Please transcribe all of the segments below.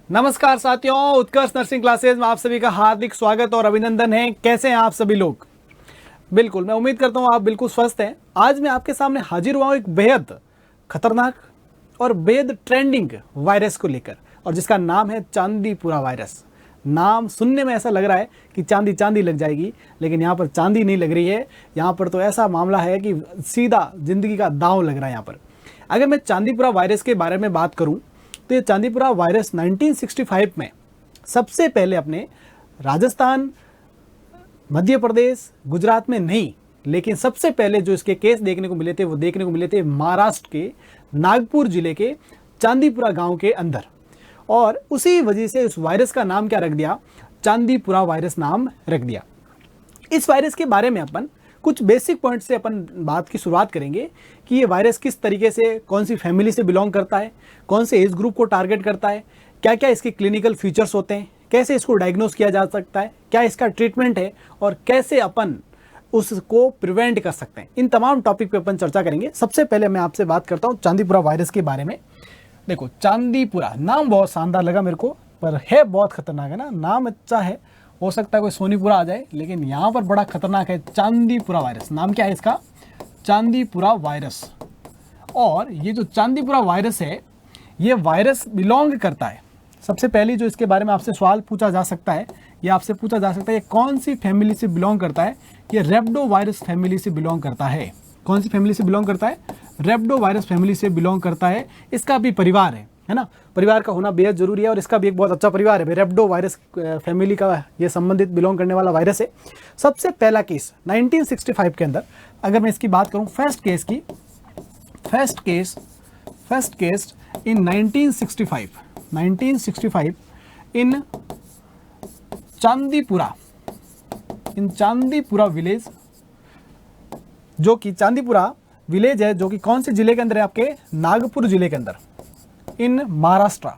नमस्कार साथियों, उत्कर्ष nursing classes में आप सभी का हार्दिक स्वागत और अभिनंदन है। कैसे हैं आप सभी लोग? बिल्कुल, मैं उम्मीद करता हूं आप बिल्कुल स्वस्थ हैं। आज मैं आपके सामने हाजिर हुआ हूं एक बेहद खतरनाक और बेहद ट्रेंडिंग वायरस को लेकर, और जिसका नाम है चांदीपुरा वायरस। नाम सुनने में ऐसा लग रहा है कि चांदी चांदी लग जाएगी, लेकिन यहाँ पर चांदी नहीं लग रही है। यहाँ पर तो ऐसा मामला है कि सीधा जिंदगी का दांव लग रहा है यहाँ पर। अगर मैं चांदीपुरा वायरस के बारे में बात करूं तो ये चांदीपुरा वायरस 1965 में सबसे पहले अपने राजस्थान, मध्य प्रदेश, गुजरात में नहीं, लेकिन सबसे पहले जो इसके केस देखने को मिले थे वो देखने को मिले थे महाराष्ट्र के नागपुर जिले के चांदीपुरा गांव के अंदर। और उसी वजह से उस वायरस का नाम क्या रख दिया? चांदीपुरा वायरस नाम रख दिया। इस वायरस के बारे में अपन कुछ बेसिक पॉइंट से अपन बात की शुरुआत करेंगे कि ये वायरस किस तरीके से, कौन सी फैमिली से बिलोंग करता है, कौन से एज ग्रुप को टारगेट करता है, क्या क्या इसके क्लिनिकल फीचर्स होते हैं, कैसे इसको डायग्नोस किया जा सकता है, क्या इसका ट्रीटमेंट है और कैसे अपन उसको प्रिवेंट कर सकते हैं। इन तमाम टॉपिक पे अपन चर्चा करेंगे। सबसे पहले मैं आपसे बात करता हूँ चांदीपुरा वायरस के बारे में। देखो, चांदीपुरा नाम बहुत शानदार लगा मेरे को, पर है बहुत खतरनाक है ना। नाम अच्छा है, हो सकता है कोई सोनीपुरा आ जाए, लेकिन यहाँ पर बड़ा खतरनाक है चांदीपुरा वायरस। नाम क्या है इसका? चांदीपुरा वायरस। और ये जो चांदीपुरा वायरस है, ये वायरस बिलोंग करता है, सबसे पहले जो इसके बारे में आपसे सवाल पूछा जा सकता है, ये आपसे पूछा जा सकता है, ये कौन सी फैमिली से बिलोंग करता है? ये रेप्डो वायरस फैमिली से बिलोंग करता है। कौन सी फैमिली से बिलोंग करता है? रेप्डो वायरस फैमिली से बिलोंग करता है। इसका भी परिवार है ना, परिवार का होना बेहद जरूरी है, और इसका भी एक बहुत अच्छा परिवार है। रेप्डो वायरस फैमिली का ये संबंधित बिलोंग करने वाला वायरस है। सबसे पहला केस 1965 के अंदर, अगर मैं इसकी बात करूं फर्स्ट केस की, first case in 1965 in Chandipura village, जो कि चांदीपुरा विलेज है, जो कि कौन से जिले के अंदर है? आपके नागपुर जिले के अंदर, इन महाराष्ट्र,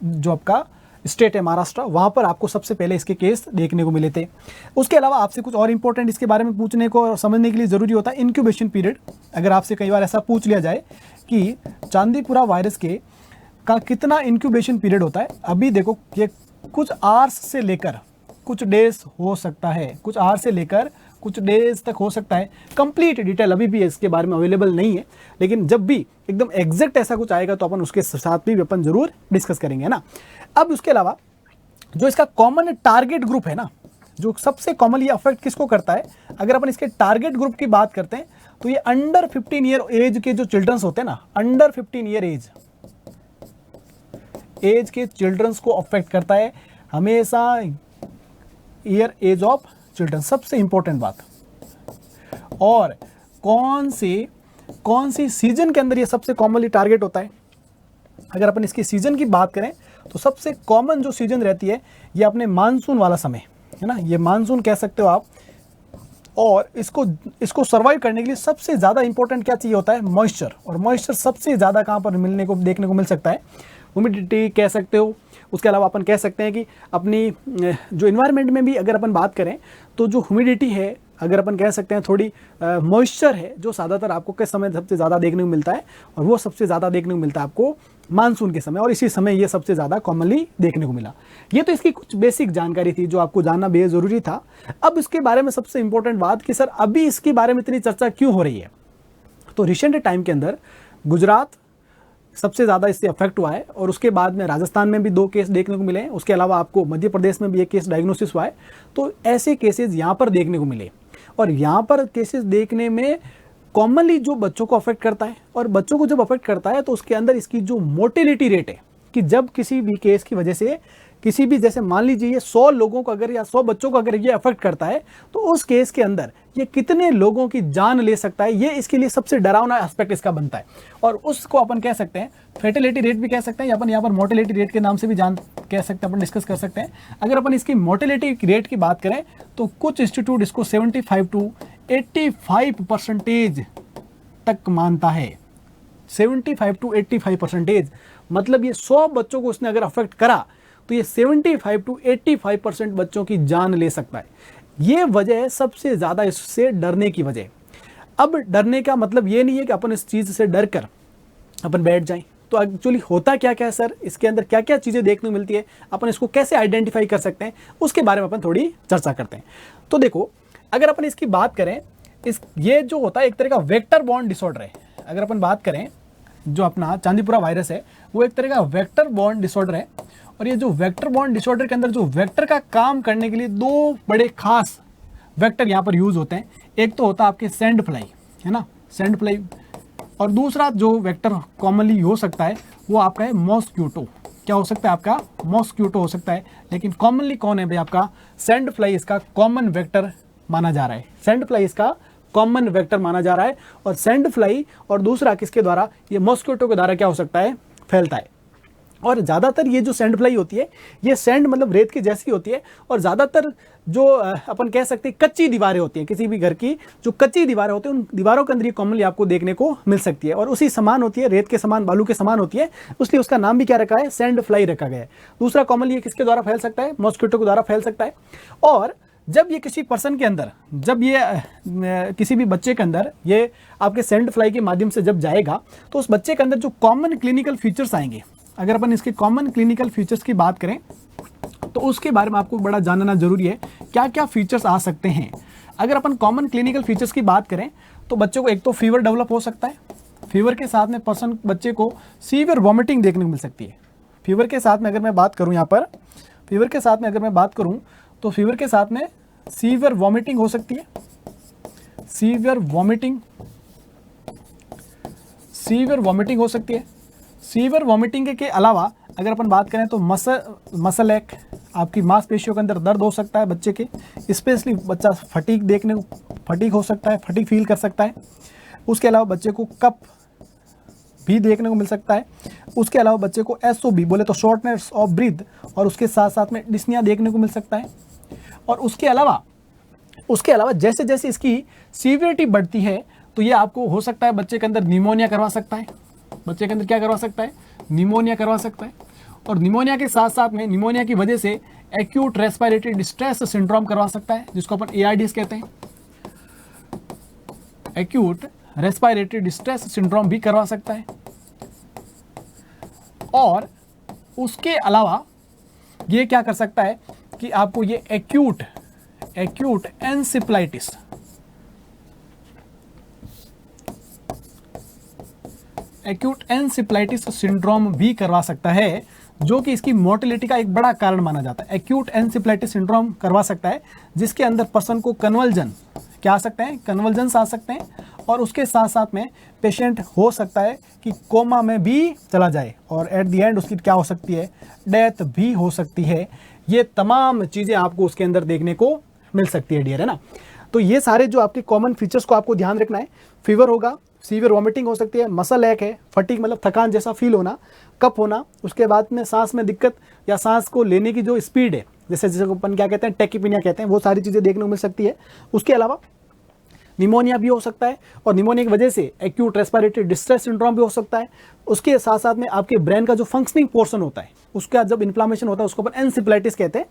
जो आपका स्टेट है महाराष्ट्र, वहां पर आपको सबसे पहले इसके केस देखने को मिले थे। उसके अलावा आपसे कुछ और इंपॉर्टेंट इसके बारे में पूछने को और समझने के लिए जरूरी होता है इंक्यूबेशन पीरियड। अगर आपसे कई बार ऐसा पूछ लिया जाए कि चांदीपुरा वायरस के का कितना इंक्यूबेशन पीरियड होता है, अभी देखो ये कुछ आवर्स से लेकर कुछ डेज हो सकता है, कुछ आवर्स से लेकर कुछ डेज तक हो सकता है। कंप्लीट डिटेल अभी भी इसके बारे में अवेलेबल नहीं है, लेकिन जब भी एकदम एग्जैक्ट ऐसा कुछ आएगा तो अपन उसके साथ भी अपन जरूर डिस्कस करेंगे ना। अब उसके अलावा जो इसका कॉमन टारगेट ग्रुप है ना, जो सबसे कॉमनली अफेक्ट किसको करता है, अगर अपन इसके टारगेट ग्रुप की बात करते हैं तो ये अंडर 15 ईयर एज के जो चिल्ड्रंस होते हैं ना, अंडर 15 ईयर एज के चिल्ड्रंस को अफेक्ट करता है हमेशा। ईयर एज ऑफ चिल्ड्रन, सबसे इंपॉर्टेंट बात। और कौन सी सीजन के अंदर ये सबसे कॉमनली टारगेट होता है? अगर अपन इसकी सीजन की बात करें तो सबसे कॉमन जो सीजन रहती है ये अपने मानसून वाला समय है ना, ये मानसून कह सकते हो आप। और इसको सर्वाइव करने के लिए सबसे ज़्यादा इंपॉर्टेंट क्या चाहिए होता है? मॉइस्चर। और मॉइस्चर सबसे ज़्यादा कहाँ पर देखने को मिल सकता है? ह्यूमिडिटी कह सकते हो। उसके अलावा अपन कह सकते हैं कि अपनी जो इन्वायरमेंट में भी अगर अपन बात करें तो जो ह्यूमिडिटी है, अगर अपन कह सकते हैं थोड़ी मॉइस्चर है, जो ज़्यादातर आपको किस समय सबसे ज़्यादा देखने को मिलता है, और वो सबसे ज़्यादा देखने को मिलता है आपको मानसून के समय, और इसी समय ये सबसे ज़्यादा कॉमनली देखने को मिला। ये तो इसकी कुछ बेसिक जानकारी थी जो आपको जानना बेहद ज़रूरी था। अब इसके बारे में सबसे इंपॉर्टेंट बात कि सर अभी इसके बारे में इतनी चर्चा क्यों हो रही है? तो रिसेंट टाइम के अंदर गुजरात सबसे ज़्यादा इससे अफेक्ट हुआ है, और उसके बाद में राजस्थान में भी 2 केस देखने को मिले हैं। उसके अलावा आपको मध्य प्रदेश में भी एक केस डायग्नोसिस हुआ है। तो ऐसे केसेस यहाँ पर देखने को मिले, और यहाँ पर केसेस देखने में कॉमनली जो बच्चों को अफेक्ट करता है, और बच्चों को जब अफेक्ट करता है तो उसके अंदर इसकी जो मोर्टेलिटी रेट है, कि जब किसी भी केस की वजह से किसी भी, जैसे मान लीजिए ये 100 लोगों को अगर या 100 बच्चों को अगर ये अफेक्ट करता है, तो उस केस के अंदर ये कितने लोगों की जान ले सकता है, ये इसके लिए सबसे डरावना एस्पेक्ट इसका बनता है। और उसको अपन कह सकते हैं फेटेलिटी रेट भी कह सकते हैं, या अपन यहाँ पर मोर्टेलिटी रेट के नाम से भी कह सकते हैं, अपन डिस्कस कर सकते हैं। अगर अपन इसकी मोर्टेलिटी रेट की बात करें तो कुछ इंस्टीट्यूट इसको 75 to 85% तक मानता है। 75 to 85%, मतलब ये 100 बच्चों को उसने अगर अफेक्ट करा तो ये 75 to 85% बच्चों की जान ले सकता है। ये वजह है सबसे ज़्यादा इससे डरने की वजह। अब डरने का मतलब ये नहीं है कि अपन इस चीज़ से डर कर अपन बैठ जाएं। तो एक्चुअली होता क्या क्या है सर, इसके अंदर क्या क्या चीज़ें देखने को मिलती है, अपन इसको कैसे आइडेंटिफाई कर सकते हैं, उसके बारे में अपन थोड़ी चर्चा करते हैं। तो देखो, अगर अपन इसकी बात करें, ये जो होता है एक तरह का वेक्टर बॉर्न डिसऑर्डर है। अगर अपन बात करें, जो अपना चांदीपुरा वायरस है वो एक तरह का वेक्टर बॉर्न डिसऑर्डर है। और ये जो वेक्टर बॉर्न डिसऑर्डर के अंदर जो वेक्टर का काम करने के लिए दो बड़े खास वेक्टर यहाँ पर यूज होते हैं। एक तो होता है आपके सैंड फ्लाई, है ना, सैंड फ्लाई, और दूसरा जो वेक्टर कॉमनली हो सकता है वो आपका है मॉस्क्यूटो। क्या हो सकता है आपका? मॉस्क्यूटो हो सकता है। लेकिन कॉमनली कौन है भाई? आपका सैंड फ्लाई इसका कॉमन वेक्टर माना जा रहा है। सैंड फ्लाई इसका कॉमन वेक्टर माना जा रहा है। और सैंड फ्लाई और दूसरा किसके द्वारा? ये मॉस्क्यूटो के द्वारा क्या हो सकता है? फैलता है। और ज़्यादातर ये जो सैंड फ्लाई होती है, ये सैंड मतलब रेत की जैसी होती है। और ज़्यादातर जो अपन कह सकते हैं कच्ची दीवारें होती हैं, किसी भी घर की जो कच्ची दीवारें होती हैं, उन दीवारों के अंदर ये कॉमनली आपको देखने को मिल सकती है। और उसी समान होती है, रेत के समान, बालू के समान होती है, इसलिए उसका नाम भी क्या रखा है? सैंड फ्लाई रखा गया है। दूसरा कॉमनली ये किसके द्वारा फैल सकता है? मॉस्क्यूटो के द्वारा फैल सकता है। और जब ये किसी पर्सन के अंदर, जब ये किसी भी बच्चे के अंदर ये आपके सैंड फ्लाई के माध्यम से जब जाएगा, तो उस बच्चे के अंदर जो कॉमन क्लिनिकल फीचर्स आएंगे, अगर अपन इसके कॉमन क्लिनिकल फीचर्स की बात करें तो उसके बारे में आपको बड़ा जानना जरूरी है, क्या क्या फीचर्स आ सकते हैं। अगर अपन कॉमन क्लिनिकल फीचर्स की बात करें तो बच्चों को एक तो फीवर डेवलप हो सकता है। फीवर के साथ में बच्चे को सीवियर वॉमिटिंग देखने को मिल सकती है। फीवर के साथ में अगर मैं बात करूं, यहाँ पर फीवर के साथ में अगर मैं बात करूं तो फीवर के साथ में सीवियर वॉमिटिंग हो सकती है। सीवियर वॉमिटिंग हो सकती है। सीवियर वॉमिटिंग के अलावा अगर अपन बात करें तो मसल एक, आपकी मांसपेशियों के अंदर दर्द हो सकता है बच्चे के, स्पेशली बच्चा फटीग हो सकता है, फटीग फील कर सकता है। उसके अलावा बच्चे को कफ भी देखने को मिल सकता है। उसके अलावा बच्चे को SOB बोले तो शॉर्टनेस ऑफ ब्रीथ, और उसके साथ साथ में डिस्निया देखने को मिल सकता है। और उसके अलावा जैसे जैसे इसकी सीवियरिटी बढ़ती है तो ये आपको हो सकता है बच्चे के अंदर निमोनिया करवा सकता है। बच्चे के अंदर क्या करवा सकता है? निमोनिया करवा सकता है। और निमोनिया के साथ साथ में निमोनिया की वजह से एक्यूट रेस्पिरेटरी डिस्ट्रेस सिंड्रोम करवा सकता है, जिसको अपन ARDS कहते हैं। एक्यूट रेस्पिरेटरी डिस्ट्रेस सिंड्रोम भी करवा सकता है। और उसके अलावा ये क्या कर सकता है कि आपको ये एक्यूट एनसेफेलाइटिस सिंड्रोम भी करवा सकता है, जो कि इसकी मोर्टेलिटी का एक बड़ा कारण माना जाता है। एक्यूट एनसेफेलाइटिस सिंड्रोम करवा सकता है, जिसके अंदर पर्सन को कन्वर्जन क्या आ सकते हैं? कन्वर्जन्स आ सकते हैं। और उसके साथ साथ में पेशेंट हो सकता है कि कोमा में भी चला जाए, और एट द एंड उसकी क्या हो सकती है? डेथ भी हो सकती है। ये तमाम चीज़ें आपको उसके अंदर देखने को मिल सकती है डियर, है ना। तो ये सारे जो आपके कॉमन फीचर्स को आपको ध्यान रखना है। फीवर होगा, सीवियर वॉमिटिंग हो सकती है, मसल एक है, फटीग मतलब थकान जैसा फील होना, कफ होना, उसके बाद में सांस में दिक्कत या सांस को लेने की जो स्पीड है, जैसे अपन क्या कहते हैं? टैकीपीनिया कहते हैं, वो सारी चीज़ें देखने को मिल सकती है। उसके अलावा निमोनिया भी हो सकता है, और निमोनिया की वजह से एक्यूट रेस्पिरेटरी डिस्ट्रेस सिंड्रोम भी हो सकता है। उसके साथ साथ में आपके ब्रेन का जो फंक्शनिंग पोर्शन होता है, उसका जब इन्फ्लामेशन होता है उसको अपन एनसेफेलाइटिस कहते हैं,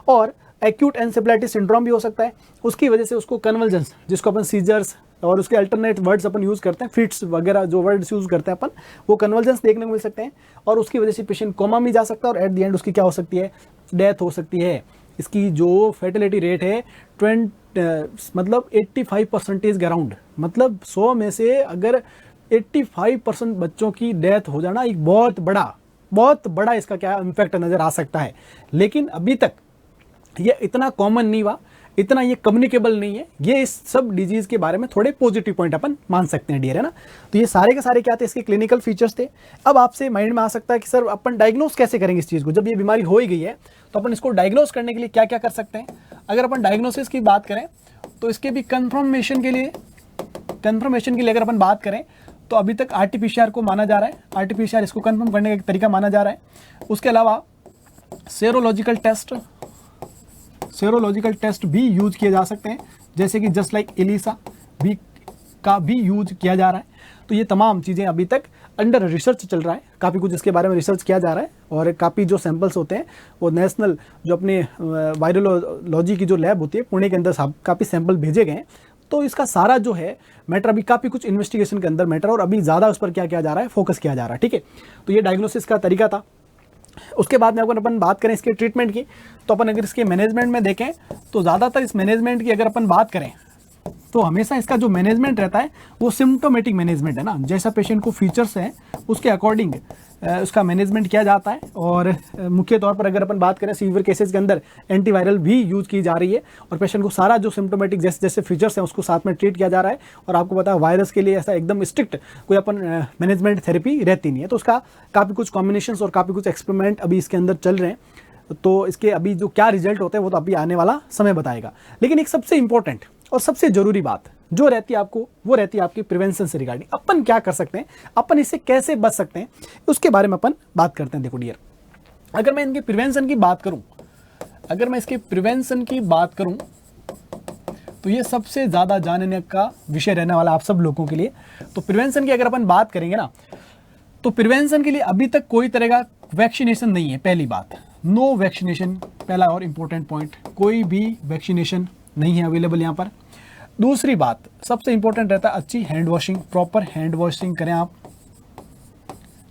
और एक्यूट एनसेफेलाइटिस सिंड्रोम भी हो सकता है। उसकी वजह से उसको कन्वल्जन्स, जिसको अपन सीजर्स और उसके अल्टरनेट वर्ड्स अपन यूज़ करते हैं, फिट्स वगैरह जो वर्ड्स यूज़ करते हैं अपन, वो कन्वल्जन्स देखने को मिल सकते हैं। और उसकी वजह से पेशेंट कोमा में जा सकता है, और एट द एंड उसकी क्या हो सकती है? डेथ हो सकती है। इसकी जो फर्टिलिटी रेट है 85% के अराउंड, मतलब 100 में से अगर 85% बच्चों की डेथ हो जाना एक बहुत बड़ा इसका क्या इम्पैक्ट नज़र आ सकता है। लेकिन अभी तक ये इतना कॉमन नहीं हुआ, इतना ये कम्युनिकेबल नहीं है। ये इस सब डिजीज़ के बारे में थोड़े पॉजिटिव पॉइंट अपन मान सकते हैं डियर, है ना। तो ये सारे के सारे क्या थे? इसके क्लिनिकल फीचर्स थे। अब आपसे माइंड में आ सकता है कि सर अपन डायग्नोस कैसे करेंगे इस चीज़ को? जब ये बीमारी हो ही गई है तो अपन इसको डायग्नोस करने के लिए क्या क्या कर सकते हैं? अगर अपन डायग्नोसिस की बात करें तो इसके भी कंफर्मेशन के लिए अगर अपन बात करें तो अभी तक RT-PCR को माना जा रहा है। RT-PCR इसको कंफर्म करने का एक तरीका माना जा रहा है। उसके अलावा सेरोलॉजिकल टेस्ट भी यूज किए जा सकते हैं, जैसे कि जस्ट लाइक ELISA का भी यूज किया जा रहा है। तो ये तमाम चीज़ें अभी तक अंडर रिसर्च चल रहा है, काफ़ी कुछ इसके बारे में रिसर्च किया जा रहा है। और काफ़ी जो सैंपल्स होते हैं वो नेशनल जो अपने वायरोलॉजी की जो लैब होती है पुणे के अंदर काफ़ी सैंपल भेजे गए हैं। तो इसका सारा जो है मैटर अभी काफ़ी कुछ इन्वेस्टिगेशन के अंदर मैटर और अभी ज़्यादा उस पर क्या किया जा रहा है, फोकस किया जा रहा है। ठीक है, तो ये डायग्नोसिस का तरीका था। उसके बाद में अगर अपन बात करें इसके ट्रीटमेंट की, तो अपन अगर इसके मैनेजमेंट में देखें तो ज़्यादातर इस मैनेजमेंट की अगर अपन बात करें तो हमेशा इसका जो मैनेजमेंट रहता है वो सिम्टोमेटिक मैनेजमेंट है ना, जैसा पेशेंट को फीचर्स हैं उसके अकॉर्डिंग उसका मैनेजमेंट किया जाता है। और मुख्य तौर पर अगर अपन बात करें सीवियर केसेस के अंदर एंटीवायरल भी यूज की जा रही है और पेशेंट को सारा जो सिम्टोमेटिक जैसे जैसे फीचर्स हैं उसको साथ में ट्रीट किया जा रहा है। और आपको पता है वायरस के लिए ऐसा एकदम स्ट्रिक्ट कोई अपन मैनेजमेंट थेरेपी रहती नहीं है, तो उसका काफ़ी कुछ कॉम्बिनेशंस और काफ़ी कुछ एक्सपेरिमेंट अभी इसके अंदर चल रहे हैं। तो इसके अभी जो क्या रिजल्ट होते हैं वो तो अभी आने वाला समय बताएगा। लेकिन एक सबसे इंपॉर्टेंट और सबसे जरूरी बात जो रहती है आपको, वो रहती है आपकी प्रिवेंशन से रिगार्डिंग। अपन क्या कर सकते हैं, अपन इससे कैसे बच सकते हैं, उसके बारे में अपन बात करते हैं। देखो डियर, अगर मैं इनके प्रिवेंशन की बात करूं, अगर मैं इसके प्रिवेंशन की बात करूं तो ये सबसे ज़्यादा जानने का विषय रहने वाला आप सब लोगों के लिए। तो प्रिवेंशन की अगर अपन बात करेंगे ना, तो प्रिवेंशन के लिए अभी तक कोई तरह का वैक्सीनेशन नहीं है। पहली बात, नो वैक्सीनेशन, पहला और इंपॉर्टेंट पॉइंट, कोई भी वैक्सीनेशन नहीं है अवेलेबल यहाँ पर। दूसरी बात सबसे इंपॉर्टेंट रहता है अच्छी hand washing, proper hand washing करें आप,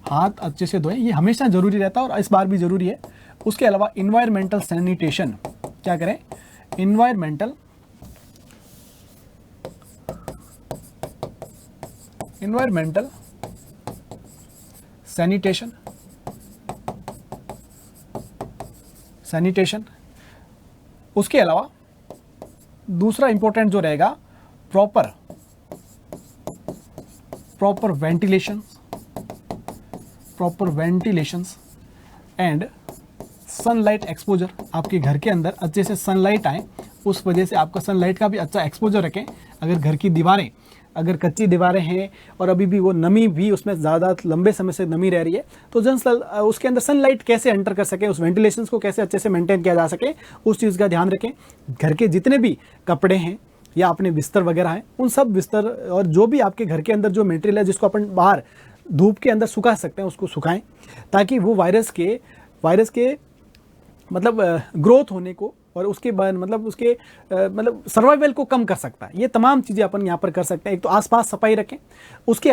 हाथ अच्छे से धोएं, ये हमेशा जरूरी रहता है और इस बार भी जरूरी है। उसके अलावा इन्वायरमेंटल सैनिटेशन, क्या करें, इन्वायरमेंटल सैनिटेशन। उसके अलावा दूसरा इंपॉर्टेंट जो रहेगा proper ventilations and sunlight exposure. आपके घर के अंदर अच्छे से सनलाइट आए, उस वजह से आपका सनलाइट का भी अच्छा एक्सपोजर रखें। अगर घर की दीवारें अगर कच्ची दीवारें हैं और अभी भी वो नमी भी उसमें ज़्यादा लंबे समय से नमी रह रही है, तो उसके अंदर सनलाइट कैसे एंटर कर सके, उस वेंटिलेशन को कैसे अच्छे से मेंटेन किया जा सके, उस चीज़ का ध्यान रखें। घर के जितने भी कपड़े हैं या अपने बिस्तर वगैरह हैं, उन सब बिस्तर और जो भी आपके घर के अंदर जो मटेरियल है जिसको अपन बाहर धूप के अंदर सुखा सकते हैं उसको सुखाएं, ताकि वो वायरस के मतलब ग्रोथ होने को और उसके बाद मतलब उसके सर्वाइवल को कम कर सकता है। ये तमाम चीज़ें अपन यहाँ पर कर सकते हैं। एक तो आसपास सफाई रखें, उसके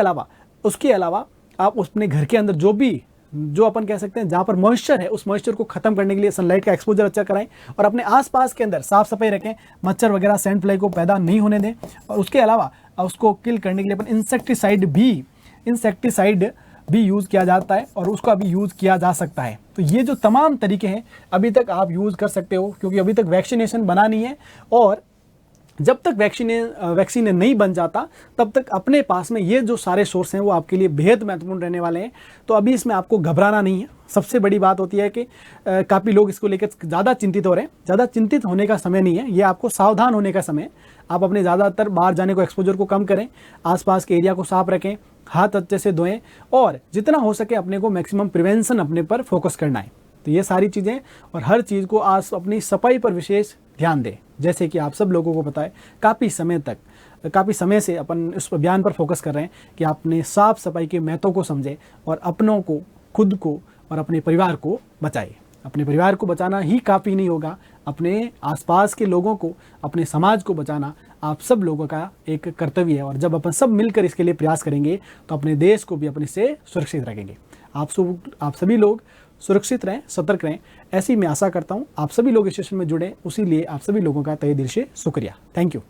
अलावा आप अपने घर के अंदर जो अपन कह सकते हैं जहाँ पर मॉइस्चर है उस मॉइस्चर को खत्म करने के लिए सनलाइट का एक्सपोजर अच्छा कराएं और अपने आसपास के अंदर साफ सफाई रखें, मच्छर वगैरह सैंड फ्लाई को पैदा नहीं होने दें। और उसके अलावा उसको किल करने के लिए अपन इंसेक्टिसाइड भी यूज़ किया जाता है और उसको अभी यूज़ किया जा सकता है। तो ये जो तमाम तरीके हैं अभी तक आप यूज़ कर सकते हो, क्योंकि अभी तक वैक्सीनेशन बना नहीं है और जब तक वैक्सीन नहीं बन जाता तब तक अपने पास में ये जो सारे सोर्स हैं वो आपके लिए बेहद महत्वपूर्ण रहने वाले हैं। तो अभी इसमें आपको घबराना नहीं है। सबसे बड़ी बात होती है कि काफ़ी लोग इसको लेकर ज़्यादा चिंतित हो रहे हैं। ज़्यादा चिंतित होने का समय नहीं है, ये आपको सावधान होने का समय है। आप अपने ज़्यादातर बाहर जाने को, एक्सपोजर को कम करें, आसपास के एरिया को साफ रखें, हाथ अच्छे से धोएं और जितना हो सके अपने को मैक्सिमम प्रिवेंशन अपने पर फोकस करना है। तो ये सारी चीज़ें और हर चीज़ को आज अपनी सफाई पर विशेष ध्यान दें। जैसे कि आप सब लोगों को पता है काफ़ी समय से अपन इस अभियान पर फोकस कर रहे हैं कि आपने साफ सफाई के महत्व को समझें और अपनों को, खुद को और अपने परिवार को बचाएं। अपने परिवार को बचाना ही काफ़ी नहीं होगा, अपने आसपास के लोगों को, अपने समाज को बचाना आप सब लोगों का एक कर्तव्य है। और जब अपन सब मिलकर इसके लिए प्रयास करेंगे तो अपने देश को भी अपने से सुरक्षित रखेंगे। आप सभी लोग सुरक्षित रहें, सतर्क रहें, ऐसी मैं आशा करता हूँ। आप सभी लोग इस सेशन में जुड़े, उसी लिए आप सभी लोगों का तहे दिल से शुक्रिया। Thank you.